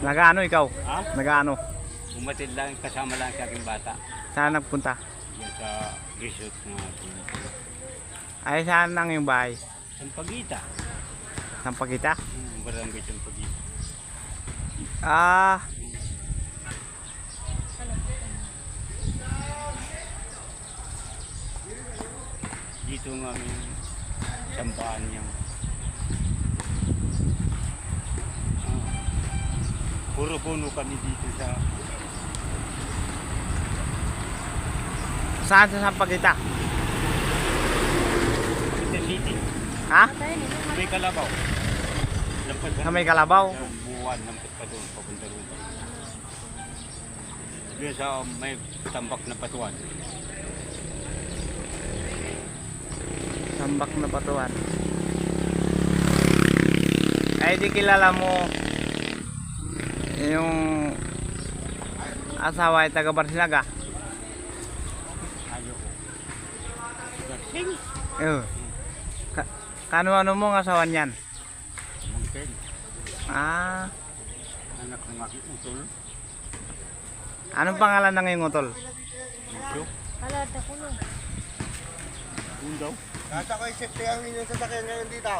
Nag-ano ikaw? Ha? Nag-ano? Umatid lang, kasama lang sa aking bata. Saan nagpunta? Yan sa resort na Ay, saan ang yung bahay? Sampagita. Sampagita? Barangay Sampagita. Ah, Dito ng aming sampaan niyang puro puno kami dito sa saan sa Sampagita? City. Ha? May Kalabaw. Lampas Sa may Kalabaw? Yung buwan, lampas pa doon, papunta doon. Doon sa may tambak na patuan. Tambak na Patuan. Ay, di kilala mo yung asawa ay taga Barsilaga? Ayoko. Gasing. Kano-ano mo ang asawa niyan? Mungkin. Ah, Anak ng aking utol. anong pangalan ng iyong utol? Isyo. Halata ko lang. Undaw. Kasa ko isip ang inyong sasakyan ngayon dito.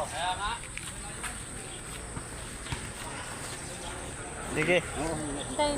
Sige. Oo. Tayo